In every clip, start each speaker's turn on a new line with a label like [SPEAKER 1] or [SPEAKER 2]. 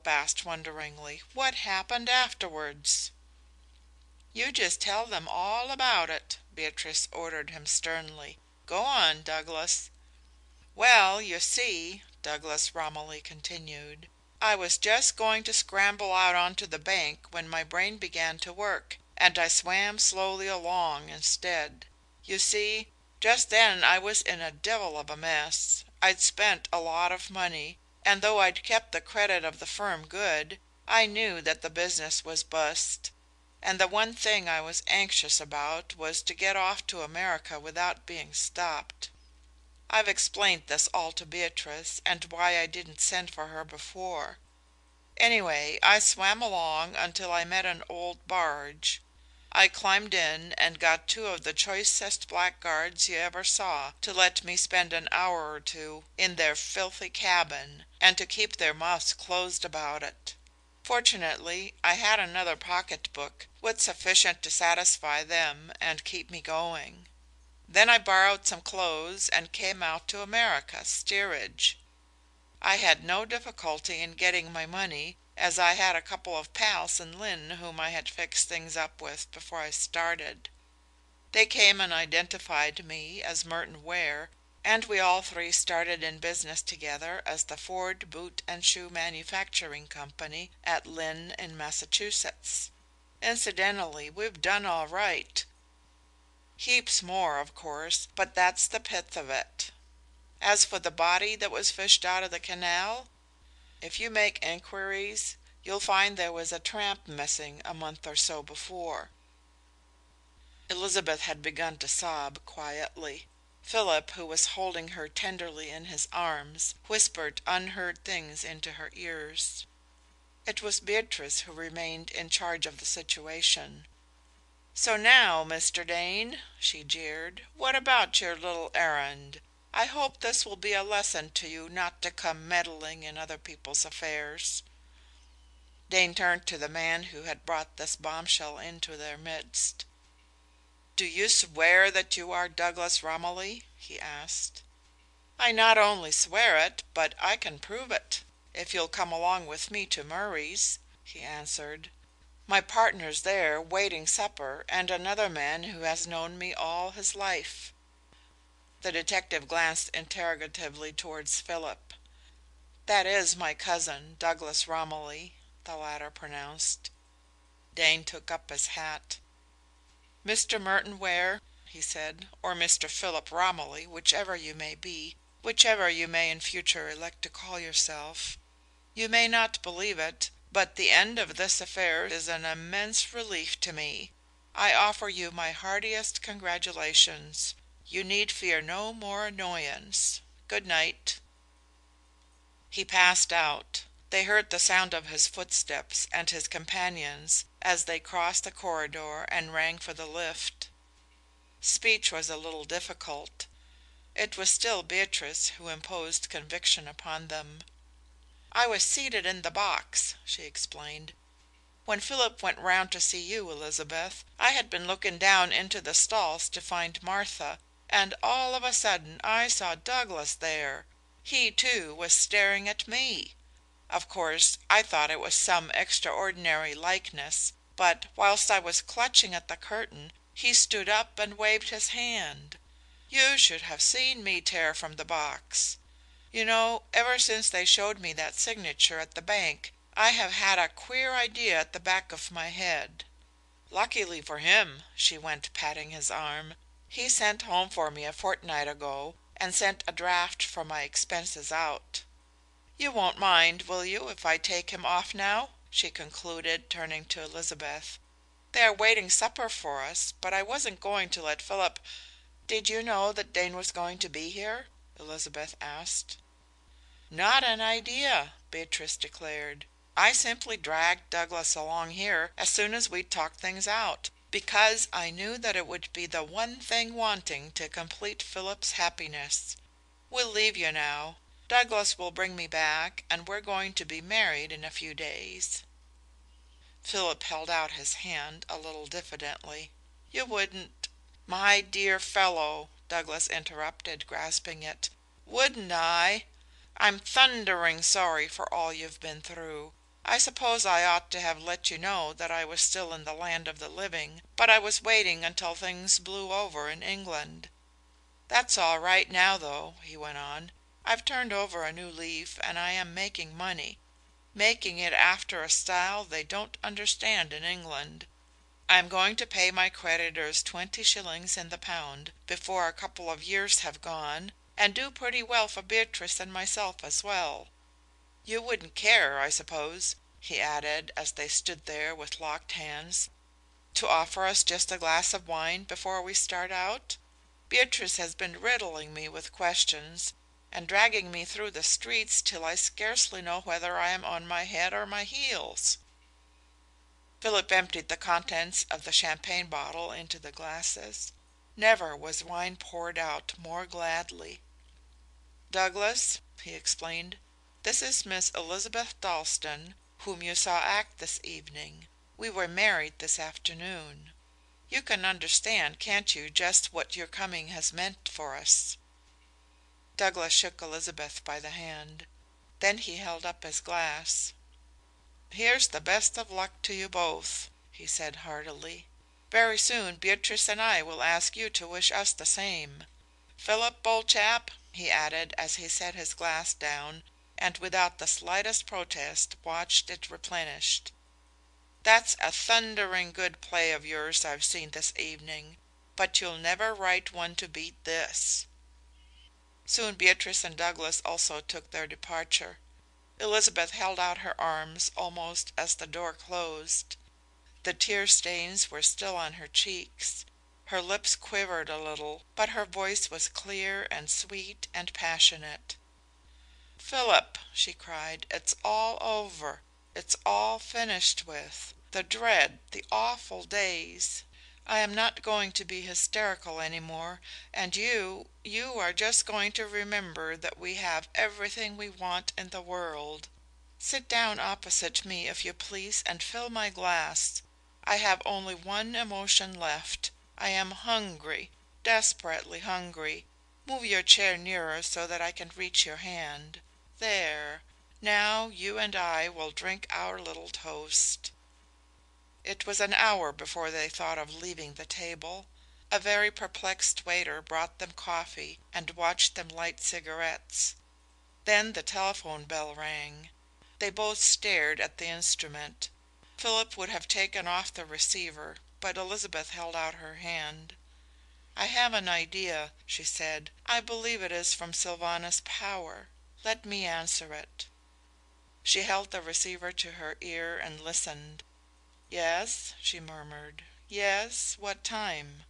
[SPEAKER 1] Philip asked wonderingly. "What happened afterwards?" "You just tell them all about it," Beatrice ordered him sternly. "Go on, Douglas." "Well, you see," Douglas Romilly continued, "I was just going to scramble out onto the bank when my brain began to work, and I swam slowly along instead. You see, just then I was in a devil of a mess. I'd spent a lot of money, and though I'd kept the credit of the firm good, I knew that the business was bust, and the one thing I was anxious about was to get off to America without being stopped. I've explained this all to Beatrice, and why I didn't send for her before. Anyway, I swam along until I met an old barge. I climbed in and got two of the choicest blackguards you ever saw to let me spend an hour or two in their filthy cabin, and to keep their mouths closed about it. Fortunately, I had another pocketbook, with sufficient to satisfy them and keep me going. Then I borrowed some clothes and came out to America, steerage. I had no difficulty in getting my money, as I had a couple of pals in Lynn whom I had fixed things up with before I started. They came and identified me as Merton Ware, and we all three started in business together as the Ford Boot and Shoe Manufacturing Company at Lynn in Massachusetts. Incidentally, we've done all right. Heaps more, of course, but that's the pith of it. As for the body that was fished out of the canal, if you make enquiries, you'll find there was a tramp missing a month or so before." Elizabeth had begun to sob quietly. Philip, who was holding her tenderly in his arms, whispered unheard things into her ears. It was Beatrice who remained in charge of the situation. "So now, Mr. Dane," she jeered, "what about your little errand? I hope this will be a lesson to you not to come meddling in other people's affairs." Dane turned to the man who had brought this bombshell into their midst. "Do you swear that you are Douglas Romilly?" he asked. "I not only swear it, but I can prove it, if you'll come along with me to Murray's," he answered. "My partner's there, waiting supper, and another man who has known me all his life." The detective glanced interrogatively towards Philip. "That is my cousin, Douglas Romilly," the latter pronounced. Dane took up his hat. "Mr. Merton Ware," he said, "or Mr. Philip Romilly, whichever you may be, whichever you may in future elect to call yourself. You may not believe it, but the end of this affair is an immense relief to me. I offer you my heartiest congratulations. You need fear no more annoyance. Good night." He passed out. They heard the sound of his footsteps and his companion's as they crossed the corridor and rang for the lift. Speech was a little difficult. It was still Beatrice who imposed conviction upon them. "I was seated in the box," she explained. "When Philip went round to see you, Elizabeth, I had been looking down into the stalls to find Martha, and all of a sudden I saw Douglas there. He, too, was staring at me. Of course, I thought it was some extraordinary likeness, but, whilst I was clutching at the curtain, he stood up and waved his hand. You should have seen me tear from the box. You know, ever since they showed me that signature at the bank, I have had a queer idea at the back of my head. Luckily for him," she went, patting his arm, "he sent home for me a fortnight ago, and sent a draft for my expenses out. You won't mind, will you, if I take him off now?" she concluded, turning to Elizabeth. "They are waiting supper for us, but I wasn't going to let Philip—" "Did you know that Dane was going to be here?" Elizabeth asked. "Not an idea," Beatrice declared. "I simply dragged Douglas along here as soon as we'd talked things out, because I knew that it would be the one thing wanting to complete Philip's happiness. We'll leave you now. Douglas will bring me back, and we're going to be married in a few days." Philip held out his hand a little diffidently. "You wouldn't—" "My dear fellow," Douglas interrupted, grasping it, "wouldn't I? I'm thundering sorry for all you've been through. I suppose I ought to have let you know that I was still in the land of the living, but I was waiting until things blew over in England. That's all right now, though," he went on. "I've turned over a new leaf and I am making money, making it after a style they don't understand in England. I'm going to pay my creditors 20 shillings in the pound before a couple of years have gone, and do pretty well for Beatrice and myself as well. You wouldn't care, I suppose," he added, as they stood there with locked hands, "to offer us just a glass of wine before we start out? Beatrice has been riddling me with questions, and dragging me through the streets till I scarcely know whether I am on my head or my heels." Philip emptied the contents of the champagne bottle into the glasses. Never was wine poured out more gladly. "Douglas," he explained, "this is Miss Elizabeth Dalstan, whom you saw act this evening. We were married this afternoon. You can understand, can't you, just what your coming has meant for us?" Douglas shook Elizabeth by the hand. Then he held up his glass. "Here's the best of luck to you both," he said heartily. "Very soon Beatrice and I will ask you to wish us the same. Philip, old chap," he added as he set his glass down, and without the slightest protest watched it replenished, "that's a thundering good play of yours I've seen this evening, but you'll never write one to beat this." Soon Beatrice and Douglas also took their departure. Elizabeth held out her arms almost as the door closed. The tear stains were still on her cheeks. Her lips quivered a little, but her voice was clear and sweet and passionate. "Philip," she cried, "it's all over. It's all finished with. The dread, the awful days. I am not going to be hysterical any more, and you are just going to remember that we have everything we want in the world. Sit down opposite me, if you please, and fill my glass. I have only one emotion left. I am hungry, desperately hungry. Move your chair nearer so that I can reach your hand. There. Now you and I will drink our little toast." It was an hour before they thought of leaving the table. A very perplexed waiter brought them coffee and watched them light cigarettes. Then the telephone bell rang. They both stared at the instrument. Philip would have taken off the receiver, but Elizabeth held out her hand. "I have an idea," she said. "I believe it is from Sylvanus Power. Let me answer it." She held the receiver to her ear and listened. "Yes," she murmured. "Yes, what time?"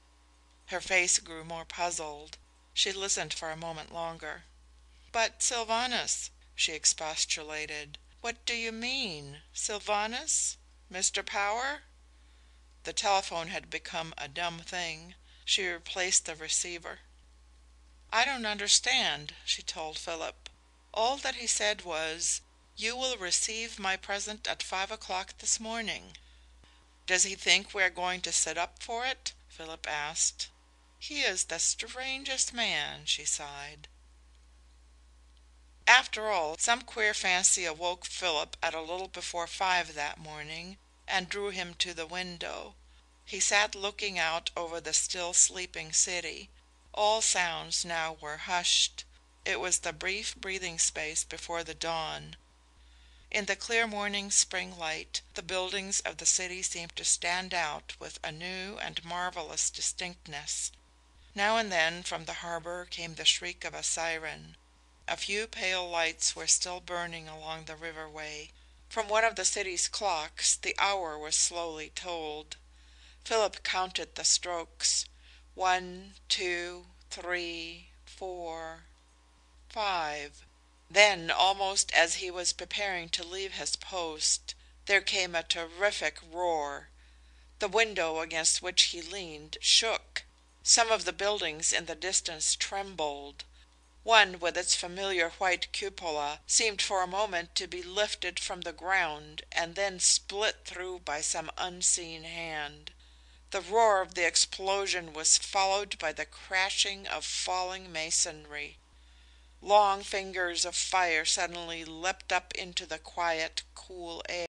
[SPEAKER 1] Her face grew more puzzled. She listened for a moment longer. "But Sylvanus," she expostulated. "What do you mean? Sylvanus? Mr. Power?" The telephone had become a dumb thing. She replaced the receiver. "I don't understand," she told Philip. "All that he said was, 'You will receive my present at 5 o'clock this morning.'" "Does he think we are going to sit up for it?" Philip asked. "He is the strangest man," she sighed. After all, some queer fancy awoke Philip at a little before 5 that morning, and drew him to the window. He sat looking out over the still sleeping city. All sounds now were hushed. It was the brief breathing space before the dawn. In the clear morning spring light, the buildings of the city seemed to stand out with a new and marvelous distinctness. Now and then from the harbor came the shriek of a siren. A few pale lights were still burning along the riverway. From one of the city's clocks the hour was slowly tolled. Philip counted the strokes. 1, 2, 3, 4, 5. Then, almost as he was preparing to leave his post, there came a terrific roar. The window against which he leaned shook. Some of the buildings in the distance trembled. One, with its familiar white cupola, seemed for a moment to be lifted from the ground and then split through by some unseen hand. The roar of the explosion was followed by the crashing of falling masonry. Long fingers of fire suddenly leapt up into the quiet, cool air.